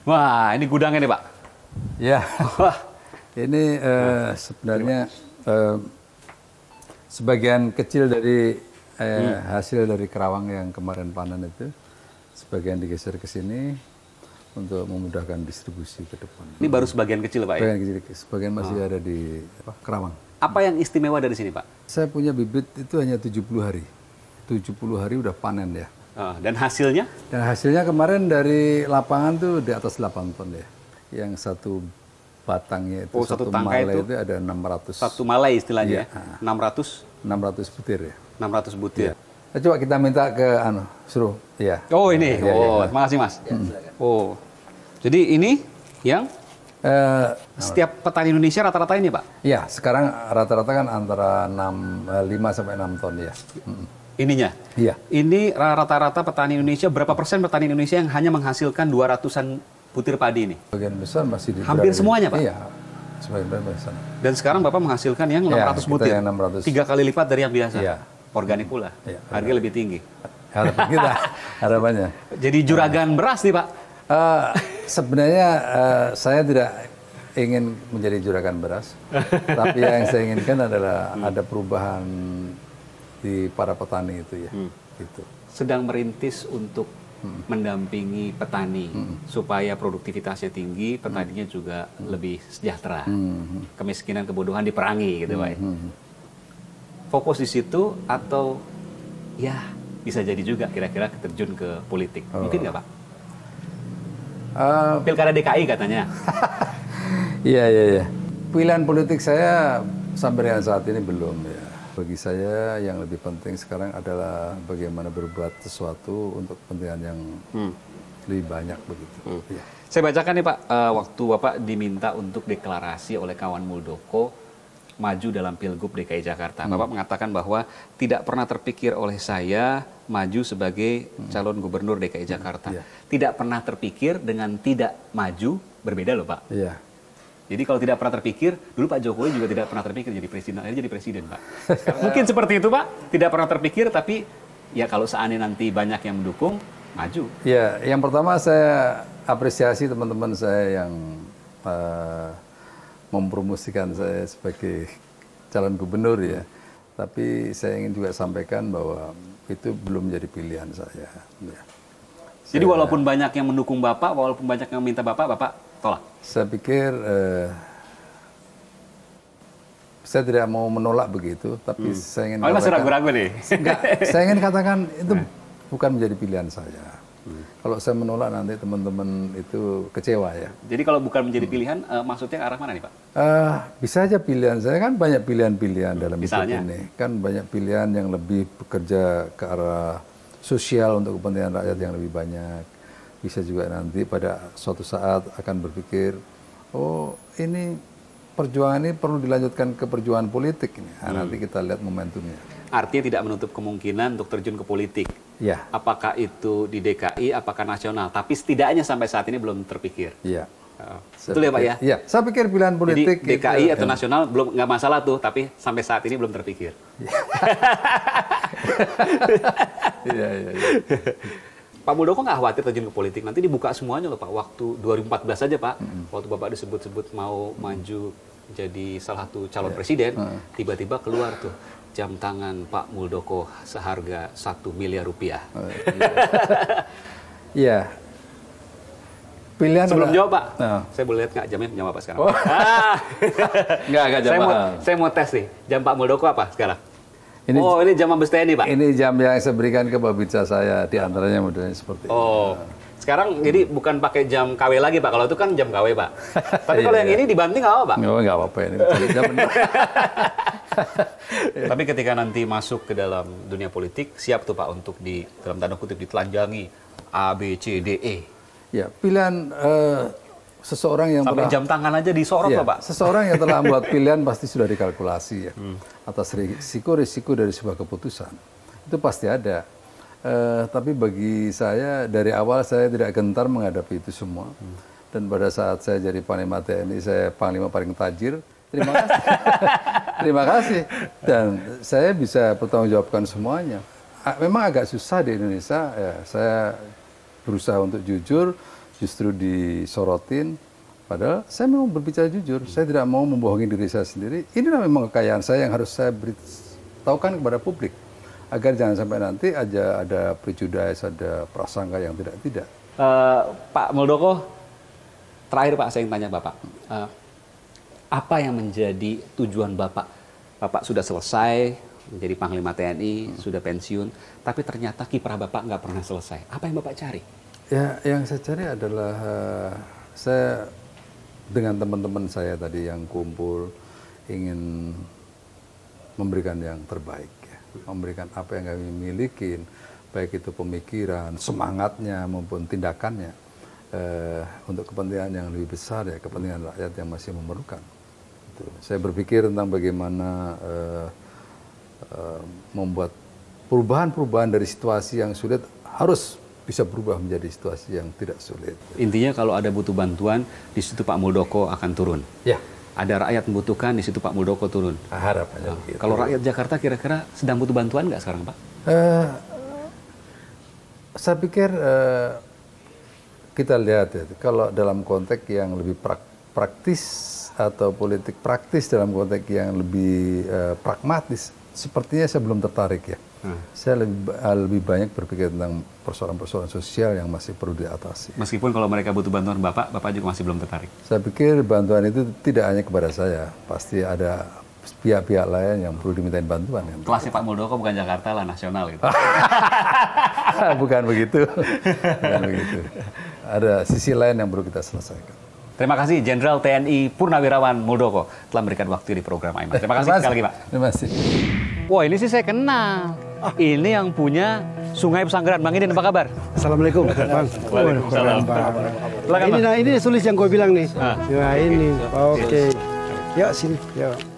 Wah, ini gudangnya nih Pak. Ya, Wah, ini sebenarnya sebagian kecil dari hasil dari kerawang yang kemarin panen itu, sebagian digeser ke sini untuk memudahkan distribusi ke depan. ini baru sebagian kecil Pak ya? Sebagian kecil, sebagian masih ada di kerawang. Apa yang istimewa dari sini Pak? Saya punya bibit itu hanya 70 hari. 70 hari udah panen ya. Dan hasilnya? Dan hasilnya kemarin dari lapangan tuh di atas 8 ton ya. Yang satu batangnya itu, satu malai tangkai itu ada 600. Satu malai istilahnya Iya. ya? 600 butir ya. 600 butir. Coba kita minta ke suruh. Iya. Oh ini, Iya. terima kasih Mas. Oh, jadi ini yang setiap petani Indonesia rata-rata ini Pak? Iya, sekarang rata-rata kan antara 5 sampai 6 ton ya. Ininya? Iya. Ini rata-rata petani Indonesia, berapa persen petani Indonesia yang hanya menghasilkan 200-an butir padi ini? Bagian besar masih di Hampir semuanya Pak? Iya, sebagian besar. Dan sekarang Bapak menghasilkan yang 600 kita butir? yang 600. 3 kali lipat dari yang biasa? Iya. Organik pula? Iya. Harga lebih tinggi? Harapan kita, harapannya. Jadi juragan beras nih Pak? Sebenarnya saya tidak ingin menjadi juragan beras, tapi yang saya inginkan adalah ada perubahan di para petani itu ya. Gitu. Sedang merintis untuk mendampingi petani supaya produktivitasnya tinggi, petaninya juga lebih sejahtera. Kemiskinan, kebodohan diperangi gitu Pak. Fokus di situ atau ya bisa jadi juga kira-kira terjun ke politik. Mungkin nggak Pak? Pilkada DKI katanya. Iya. Pilihan politik saya sampai dengan saat ini belum ya. Bagi saya yang lebih penting sekarang adalah bagaimana berbuat sesuatu untuk kepentingan yang lebih banyak begitu. Ya. Saya bacakan nih Pak, waktu Bapak diminta untuk deklarasi oleh kawan Muldoko maju dalam Pilgub DKI Jakarta. Bapak mengatakan bahwa tidak pernah terpikir oleh saya maju sebagai calon gubernur DKI Jakarta. Tidak pernah terpikir dengan tidak maju berbeda loh Pak. Iya. Jadi kalau tidak pernah terpikir, dulu Pak Jokowi juga tidak pernah terpikir jadi presiden, akhirnya jadi presiden Pak. Mungkin seperti itu Pak, tidak pernah terpikir tapi ya kalau seandainya nanti banyak yang mendukung, maju. Ya, yang pertama saya apresiasi teman-teman saya yang mempromosikan saya sebagai calon gubernur ya. Tapi saya ingin juga sampaikan bahwa itu belum menjadi pilihan saya. Ya. Jadi walaupun banyak yang mendukung Bapak, walaupun banyak yang minta Bapak tolak? Saya pikir saya tidak mau menolak begitu, tapi saya ingin masih ragu-ragu nih. Enggak, saya ingin katakan itu bukan menjadi pilihan saya. Kalau saya menolak nanti teman-teman itu kecewa ya. Jadi kalau bukan menjadi pilihan, maksudnya ke arah mana nih Pak? Bisa aja pilihan saya kan banyak pilihan-pilihan dalam hidup Misalnya? ini. Kan banyak pilihan yang lebih bekerja ke arah sosial untuk kepentingan rakyat yang lebih banyak. Bisa juga nanti pada suatu saat akan berpikir, oh ini perjuangan ini perlu dilanjutkan ke perjuangan politik ini. Nah, nanti kita lihat momentumnya. Artinya tidak menutup kemungkinan untuk terjun ke politik. Ya. Apakah itu di DKI, apakah nasional. Tapi setidaknya sampai saat ini belum terpikir. Iya. Betul ya Pak ya? Iya, saya pikir pilihan politik jadi DKI itu, atau nasional belum nggak masalah tuh, tapi sampai saat ini belum terpikir. Iya. Pak Muldoko nggak khawatir terjun ke politik? Nanti dibuka semuanya loh Pak. Waktu 2014 saja Pak, waktu Bapak disebut-sebut mau maju jadi salah satu calon presiden, tiba-tiba keluar tuh jam tangan Pak Muldoko seharga 1 miliar rupiah. Iya. Pilihan Sebelum jawab Pak, saya boleh lihat nggak jamnya punya Bapak sekarang? Enggak jam saya mau tes nih, jam Pak Muldoko apa sekarang? Ini jam Mabes TNI Pak? Ini jam yang saya berikan ke babinsa saya, diantaranya modelnya seperti itu. Sekarang jadi bukan pakai jam KW lagi Pak, kalau itu kan jam KW Pak. Tapi kalau yang ini dibanting nggak apa Pak? Nggak apa-apa ini. Jam benar. Tapi ketika nanti masuk ke dalam dunia politik, siap tuh Pak untuk dalam tanda kutip ditelanjangi A, B, C, D, E. Ya, pilihan seseorang yang sampai jam tangan aja disorot loh Pak. Seseorang yang telah membuat pilihan pasti sudah dikalkulasi ya. Atas risiko dari sebuah keputusan. Itu pasti ada. Tapi bagi saya dari awal saya tidak gentar menghadapi itu semua. Dan pada saat saya jadi Panglima TNI, saya Panglima paling tajir. Terima kasih. Terima kasih. Dan saya bisa bertanggungjawabkan semuanya. Memang agak susah di Indonesia. Ya, saya berusaha untuk jujur, justru disorotin. Padahal saya memang berbicara jujur, saya tidak mau membohongi diri saya sendiri. Inilah memang kekayaan saya yang harus saya beritahukan kepada publik. Agar jangan sampai nanti aja ada prejudice, ada prasangka yang tidak-tidak. Pak Muldoko, terakhir Pak saya ingin tanya Bapak. Apa yang menjadi tujuan Bapak? Bapak sudah selesai menjadi Panglima TNI, sudah pensiun, tapi ternyata kiprah Bapak nggak pernah selesai. Apa yang Bapak cari? Ya, yang saya cari adalah saya dengan teman-teman saya tadi yang kumpul ingin memberikan yang terbaik, ya. Memberikan apa yang kami miliki, baik itu pemikiran, semangatnya maupun tindakannya untuk kepentingan yang lebih besar, ya, kepentingan rakyat yang masih memerlukan. Saya berpikir tentang bagaimana membuat perubahan-perubahan dari situasi yang sulit harus bisa berubah menjadi situasi yang tidak sulit. Intinya kalau ada butuh bantuan, di situ Pak Muldoko akan turun. Ya. Ada rakyat membutuhkan, di situ Pak Muldoko turun. Harapannya begitu. Kalau rakyat Jakarta kira-kira sedang butuh bantuan nggak sekarang, Pak? Saya pikir kita lihat ya, kalau dalam konteks yang lebih praktis atau politik praktis dalam konteks yang lebih pragmatis, sepertinya saya belum tertarik ya. Saya lebih banyak berpikir tentang persoalan-persoalan sosial yang masih perlu diatasi. Meskipun kalau mereka butuh bantuan Bapak juga masih belum tertarik? Saya pikir bantuan itu tidak hanya kepada saya, pasti ada pihak-pihak lain yang perlu dimintain bantuan. Kelasnya Pak Muldoko bukan Jakarta lah, nasional gitu. Bukan begitu. Bukan begitu. Ada sisi lain yang perlu kita selesaikan. Terima kasih Jenderal TNI Purnawirawan Muldoko telah memberikan waktu di program Aiman. Terima kasih sekali lagi, Pak. Terima kasih. Wah, ini sih saya kenal. Ini yang punya Sungai Pesanggeran. Bang Idin, apa kabar? Assalamualaikum, Bang. Waalaikumsalam. Silakan, ini tulis yang gue bilang nih. Nah, ini. Oke. Yuk, sini. Yuk.